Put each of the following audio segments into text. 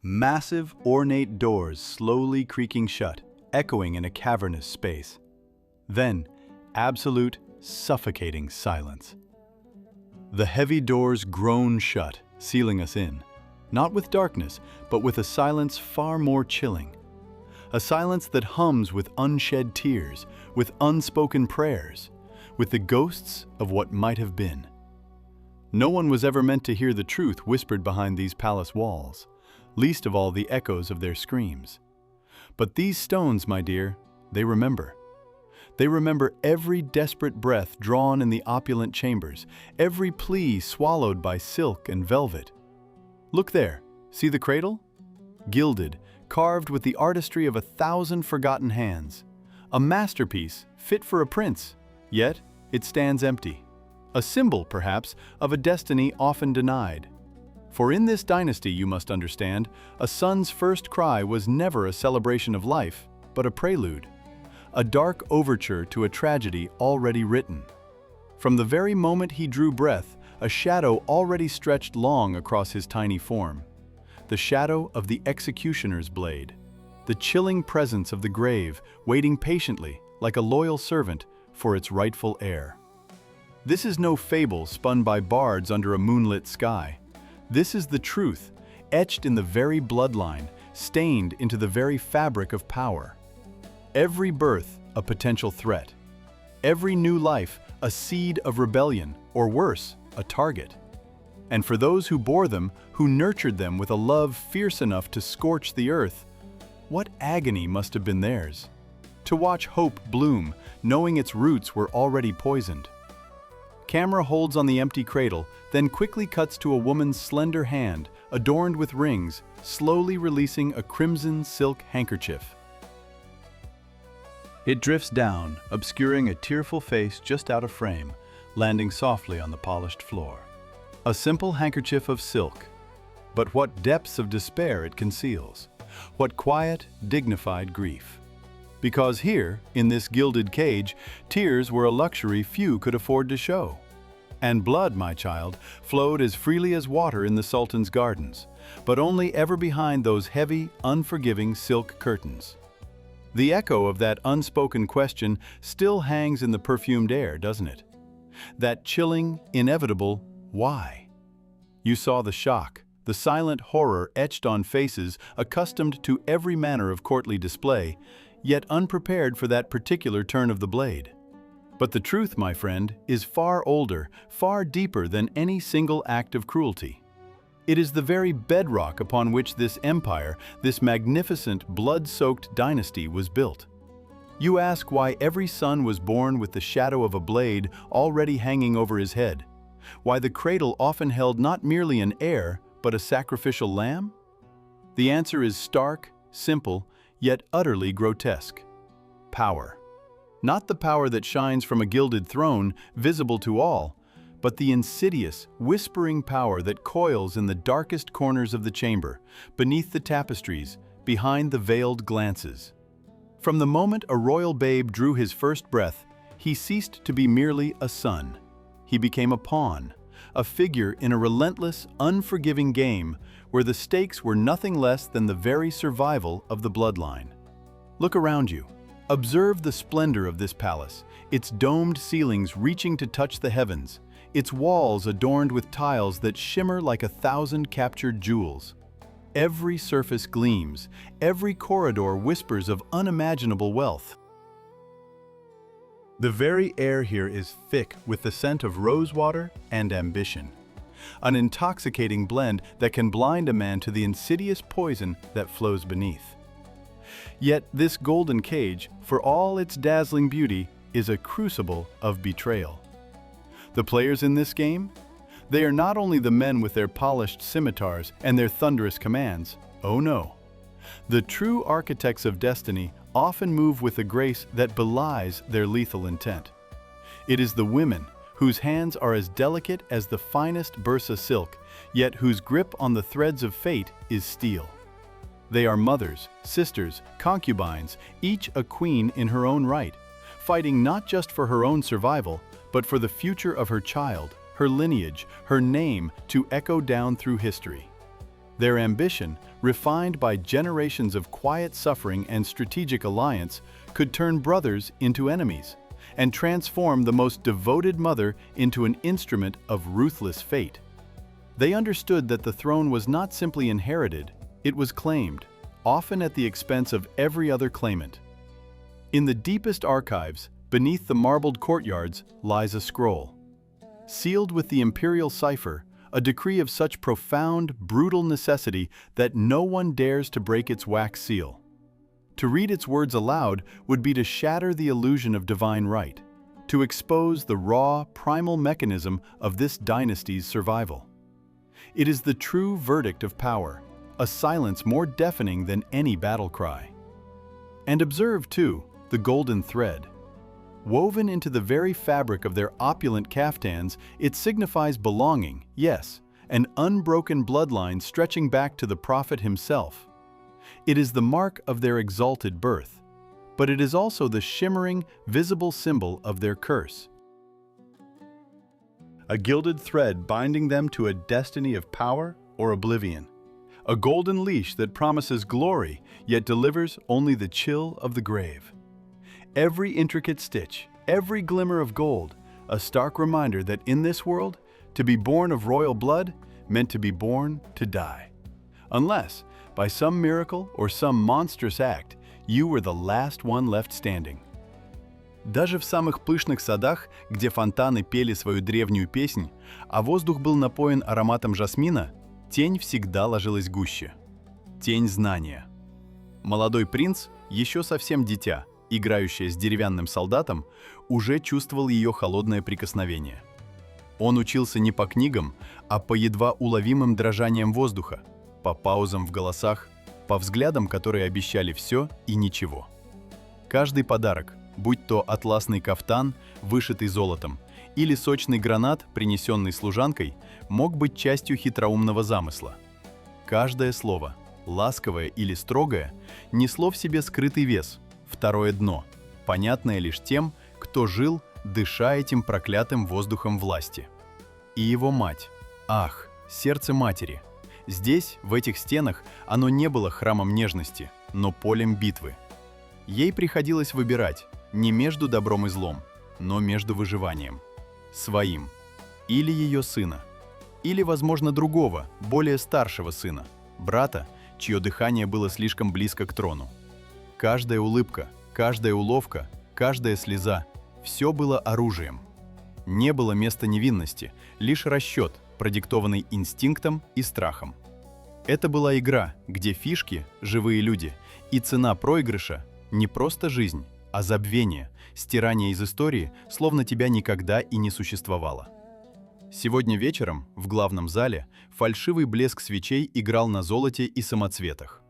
Massive, ornate doors slowly creaking shut, echoing in a cavernous space. Then, absolute, suffocating silence. The heavy doors groan shut, sealing us in, not with darkness, but with a silence far more chilling. A silence that hums with unshed tears, with unspoken prayers, with the ghosts of what might have been. No one was ever meant to hear the truth whispered behind these palace walls, least of all the echoes of their screams. But these stones, my dear, they remember. They remember every desperate breath drawn in the opulent chambers, every plea swallowed by silk and velvet. Look there, see the cradle? Gilded, carved with the artistry of 1,000 forgotten hands. A masterpiece, fit for a prince, yet it stands empty. A symbol, perhaps, of a destiny often denied. For in this dynasty, you must understand, a son's first cry was never a celebration of life, but a prelude. A dark overture to a tragedy already written. From the very moment he drew breath, a shadow already stretched long across his tiny form. The shadow of the executioner's blade. The chilling presence of the grave, waiting patiently, like a loyal servant, for its rightful heir. This is no fable spun by bards under a moonlit sky. This is the truth, etched in the very bloodline, stained into the very fabric of power. Every birth, a potential threat. Every new life, a seed of rebellion, or worse, a target. And for those who bore them, who nurtured them with a love fierce enough to scorch the earth, what agony must have been theirs? To watch hope bloom, knowing its roots were already poisoned. Camera holds on the empty cradle, then quickly cuts to a woman's slender hand, adorned with rings, slowly releasing a crimson silk handkerchief. It drifts down, obscuring a tearful face just out of frame, landing softly on the polished floor. A simple handkerchief of silk, but what depths of despair it conceals, what quiet, dignified grief. Because here, in this gilded cage, tears were a luxury few could afford to show. And blood, my child, flowed as freely as water in the Sultan's gardens, but only ever behind those heavy, unforgiving silk curtains. The echo of that unspoken question still hangs in the perfumed air, doesn't it? That chilling, inevitable why? You saw the shock, the silent horror etched on faces accustomed to every manner of courtly display, yet unprepared for that particular turn of the blade. But the truth, my friend, is far older, far deeper than any single act of cruelty. It is the very bedrock upon which this empire, this magnificent, blood-soaked dynasty was built. You ask why every son was born with the shadow of a blade already hanging over his head, why the cradle often held not merely an heir, but a sacrificial lamb? The answer is stark, simple, yet utterly grotesque. Power. Not the power that shines from a gilded throne, visible to all, but the insidious, whispering power that coils in the darkest corners of the chamber, beneath the tapestries, behind the veiled glances. From the moment a royal babe drew his first breath, he ceased to be merely a son. He became a pawn, a figure in a relentless, unforgiving game where the stakes were nothing less than the very survival of the bloodline. Look around you. Observe the splendor of this palace, its domed ceilings reaching to touch the heavens, its walls adorned with tiles that shimmer like 1,000 captured jewels. Every surface gleams, every corridor whispers of unimaginable wealth. The very air here is thick with the scent of rosewater and ambition. An intoxicating blend that can blind a man to the insidious poison that flows beneath. Yet this golden cage, for all its dazzling beauty, is a crucible of betrayal. The players in this game? They are not only the men with their polished scimitars and their thunderous commands. Oh no. The true architects of destiny often move with a grace that belies their lethal intent. It is the women whose hands are as delicate as the finest Bursa silk, yet whose grip on the threads of fate is steel. They are mothers, sisters, concubines, each a queen in her own right, fighting not just for her own survival, but for the future of her child, her lineage, her name to echo down through history. Their ambition, refined by generations of quiet suffering and strategic alliance, could turn brothers into enemies and transform the most devoted mother into an instrument of ruthless fate. They understood that the throne was not simply inherited, it was claimed, often at the expense of every other claimant. In the deepest archives, beneath the marbled courtyards, lies a scroll. Sealed with the imperial cipher, a decree of such profound, brutal necessity that no one dares to break its wax seal. To read its words aloud would be to shatter the illusion of divine right, to expose the raw, primal mechanism of this dynasty's survival. It is the true verdict of power, a silence more deafening than any battle cry. And observe, too, the golden thread. Woven into the very fabric of their opulent caftans, it signifies belonging, yes, an unbroken bloodline stretching back to the prophet himself. It is the mark of their exalted birth, but it is also the shimmering, visible symbol of their curse. A gilded thread binding them to a destiny of power or oblivion. A golden leash that promises glory, yet delivers only the chill of the grave. Every intricate stitch, every glimmer of gold, a stark reminder that in this world, to be born of royal blood meant to be born to die. Unless, by some miracle or some monstrous act, you were the last one left standing. Даже в самых пышных садах, где фонтаны пели свою древнюю песнь, а воздух был напоен ароматом жасмина, тень всегда ложилась гуще. Тень знания. Молодой принц, еще совсем дитя, играющее с деревянным солдатом, уже чувствовал ее холодное прикосновение. Он учился не по книгам, а по едва уловимым дрожаниям воздуха, по паузам в голосах, по взглядам, которые обещали все и ничего. Каждый подарок, будь то атласный кафтан, вышитый золотом, или сочный гранат, принесенный служанкой, мог быть частью хитроумного замысла. Каждое слово, ласковое или строгое, несло в себе скрытый вес, второе дно, понятное лишь тем, кто жил, дыша этим проклятым воздухом власти. И его мать. Ах, сердце матери. Здесь, в этих стенах, оно не было храмом нежности, но полем битвы. Ей приходилось выбирать не между добром и злом, но между выживанием. Своим. Или ее сына. Или, возможно, другого, более старшего сына, брата, чье дыхание было слишком близко к трону. Каждая улыбка, каждая уловка, каждая слеза – все было оружием. Не было места невинности, лишь расчет, продиктованный инстинктом и страхом. Это была игра, где фишки – живые люди, и цена проигрыша – не просто жизнь, а забвение, стирание из истории, словно тебя никогда и не существовало. Сегодня вечером, в главном зале, фальшивый блеск свечей играл на золоте и самоцветах.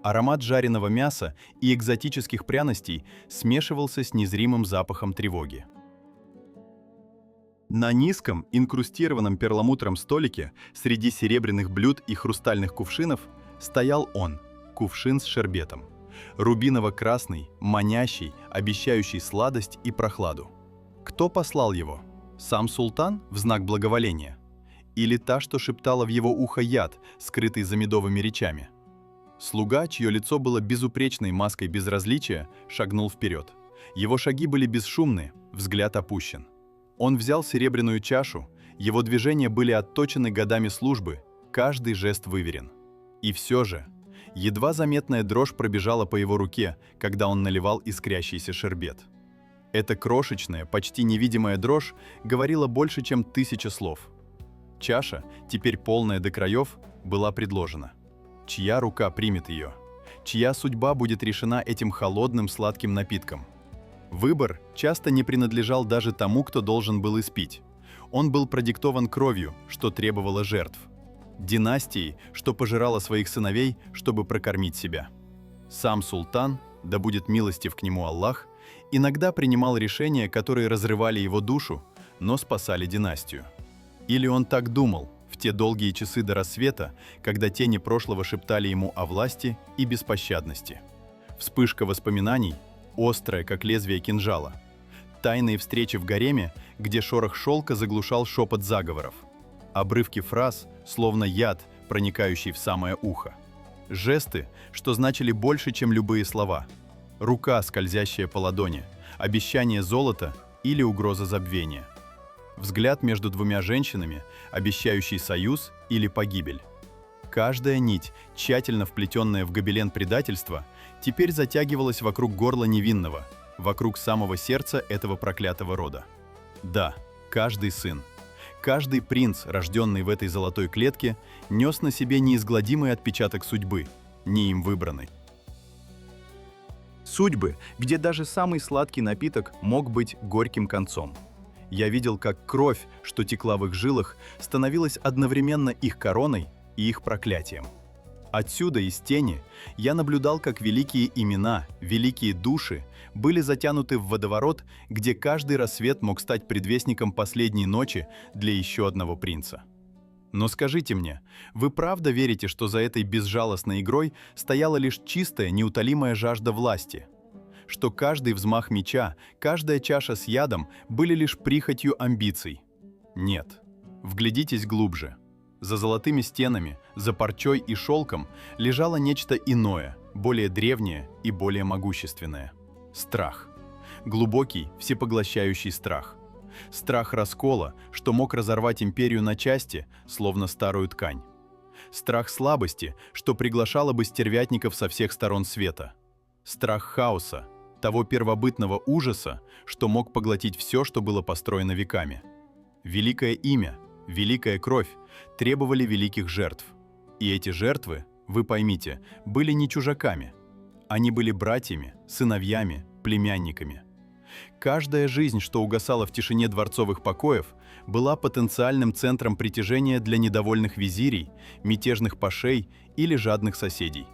Аромат жареного мяса и экзотических пряностей смешивался с незримым запахом тревоги. На низком, инкрустированном перламутром столике среди серебряных блюд и хрустальных кувшинов стоял он, кувшин с шербетом. Рубиново-красный, манящий, обещающий сладость и прохладу. Кто послал его? Сам султан в знак благоволения? Или та, что шептала в его ухо яд, скрытый за медовыми речами? Слуга, чье лицо было безупречной маской безразличия, шагнул вперед. Его шаги были бесшумны, взгляд опущен. Он взял серебряную чашу, его движения были отточены годами службы, каждый жест выверен. И все же, едва заметная дрожь пробежала по его руке, когда он наливал искрящийся шербет. Эта крошечная, почти невидимая дрожь говорила больше, чем 1000 слов. Чаша, теперь полная до краев, была предложена. Чья рука примет ее? Чья судьба будет решена этим холодным сладким напитком? Выбор часто не принадлежал даже тому, кто должен был испить. Он был продиктован кровью, что требовало жертв. Династией, что пожирала своих сыновей, чтобы прокормить себя. Сам султан, да будет милостив к нему Аллах, иногда принимал решения, которые разрывали его душу, но спасали династию. Или он так думал в те долгие часы до рассвета, когда тени прошлого шептали ему о власти и беспощадности. Вспышка воспоминаний, острая, как лезвие кинжала. Тайные встречи в гареме, где шорох шелка заглушал шепот заговоров. Обрывки фраз, словно яд, проникающий в самое ухо. Жесты, что значили больше, чем любые слова. Рука, скользящая по ладони, обещание золота или угроза забвения. Взгляд между двумя женщинами, обещающий союз или погибель. Каждая нить, тщательно вплетенная в гобелен предательства, теперь затягивалась вокруг горла невинного, вокруг самого сердца этого проклятого рода. Да, каждый сын, каждый принц, рожденный в этой золотой клетке, нес на себе неизгладимый отпечаток судьбы, не им выбранный. Судьбы, где даже самый сладкий напиток мог быть горьким концом. Я видел, как кровь, что текла в их жилах, становилась одновременно их короной и их проклятием. Отсюда, из тени, я наблюдал, как великие имена, великие души были затянуты в водоворот, где каждый рассвет мог стать предвестником последней ночи для еще одного принца. Но скажите мне, вы правда верите, что за этой безжалостной игрой стояла лишь чистая, неутолимая жажда власти? Что каждый взмах меча, каждая чаша с ядом были лишь прихотью амбиций? Нет. Вглядитесь глубже. За золотыми стенами, за парчой и шелком лежало нечто иное, более древнее и более могущественное. Страх. Глубокий, всепоглощающий страх. Страх раскола, что мог разорвать империю на части, словно старую ткань. Страх слабости, что приглашало бы стервятников со всех сторон света. Страх хаоса, того первобытного ужаса, что мог поглотить все, что было построено веками. Великое имя, великая кровь требовали великих жертв. И эти жертвы, вы поймите, были не чужаками. Они были братьями, сыновьями, племянниками. Каждая жизнь, что угасала в тишине дворцовых покоев, была потенциальным центром притяжения для недовольных визирей, мятежных пашей или жадных соседей.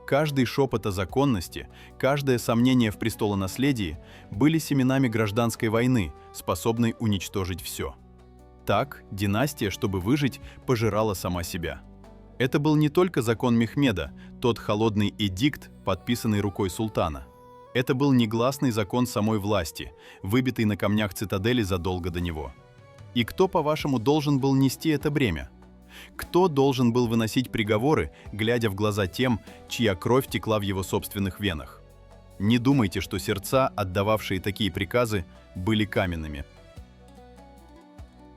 Каждый шепот о законности, каждое сомнение в престолонаследии были семенами гражданской войны, способной уничтожить все. Так, династия, чтобы выжить, пожирала сама себя. Это был не только закон Мехмеда, тот холодный эдикт, подписанный рукой султана. Это был негласный закон самой власти, выбитый на камнях цитадели задолго до него. И кто, по-вашему, должен был нести это бремя? Кто должен был выносить приговоры, глядя в глаза тем, чья кровь текла в его собственных венах? Не думайте, что сердца, отдававшие такие приказы, были каменными.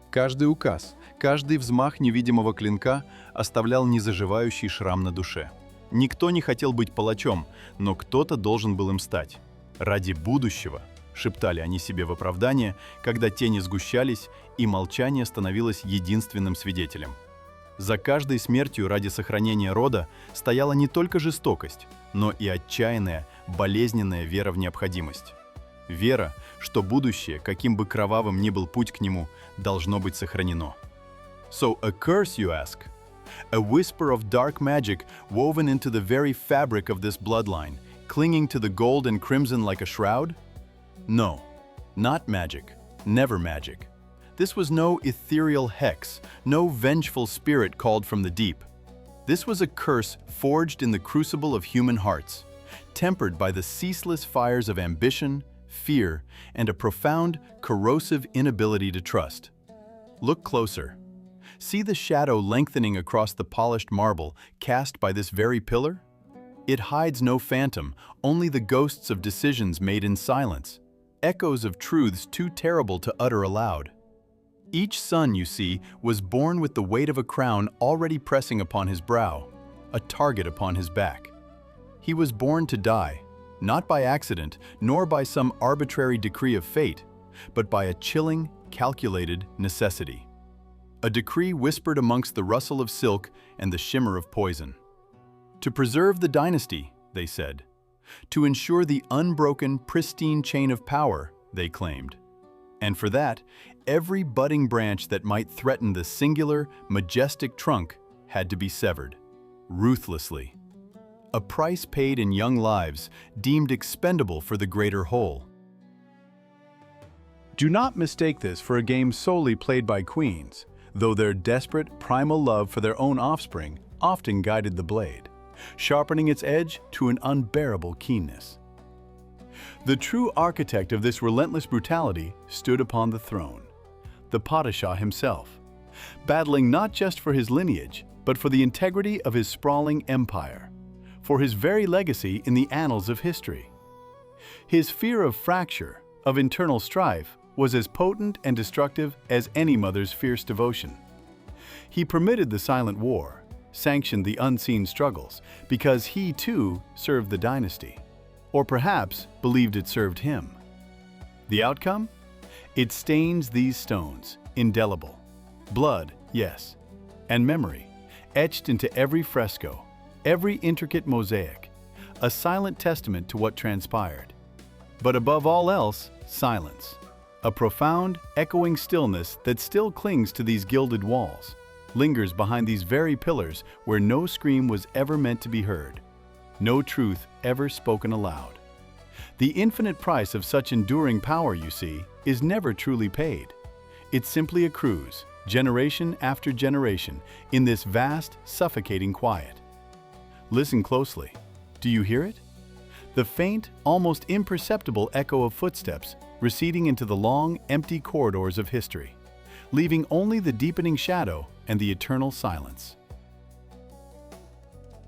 Каждый указ, каждый взмах невидимого клинка оставлял незаживающий шрам на душе. Никто не хотел быть палачом, но кто-то должен был им стать. «Ради будущего», — шептали они себе в оправдание, когда тени сгущались, и молчание становилось единственным свидетелем. За каждой смертью ради сохранения рода стояла не только жестокость, но и отчаянная, болезненная вера в необходимость. Вера, что будущее, каким бы кровавым ни был путь к нему, должно быть сохранено. So a curse, you ask? A whisper of dark magic woven into the very fabric of this bloodline, clinging to the gold and crimson like a shroud? No, not magic, never magic. This was no ethereal hex, no vengeful spirit called from the deep. This was a curse forged in the crucible of human hearts, tempered by the ceaseless fires of ambition, fear, and a profound, corrosive inability to trust. Look closer. See the shadow lengthening across the polished marble cast by this very pillar? It hides no phantom, only the ghosts of decisions made in silence, echoes of truths too terrible to utter aloud. Each son, you see, was born with the weight of a crown already pressing upon his brow, a target upon his back. He was born to die, not by accident, nor by some arbitrary decree of fate, but by a chilling, calculated necessity. A decree whispered amongst the rustle of silk and the shimmer of poison. To preserve the dynasty, they said. To ensure the unbroken, pristine chain of power, they claimed. And for that, every budding branch that might threaten the singular, majestic trunk had to be severed, ruthlessly. A price paid in young lives deemed expendable for the greater whole. Do not mistake this for a game solely played by queens, though their desperate, primal love for their own offspring often guided the blade, sharpening its edge to an unbearable keenness. The true architect of this relentless brutality stood upon the throne, the Padishah himself, battling not just for his lineage, but for the integrity of his sprawling empire, for his very legacy in the annals of history. His fear of fracture, of internal strife, was as potent and destructive as any mother's fierce devotion. He permitted the silent war, sanctioned the unseen struggles, because he too served the dynasty, or perhaps believed it served him. The outcome? It stains these stones, indelible. Blood, yes, and memory, etched into every fresco, every intricate mosaic, a silent testament to what transpired. But above all else, silence. A profound, echoing stillness that still clings to these gilded walls, lingers behind these very pillars where no scream was ever meant to be heard, no truth ever spoken aloud. The infinite price of such enduring power, you see, is never truly paid. It simply accrues, generation after generation, in this vast, suffocating quiet. Listen closely. Do you hear it? The faint, almost imperceptible echo of footsteps receding into the long, empty corridors of history, leaving only the deepening shadow and the eternal silence.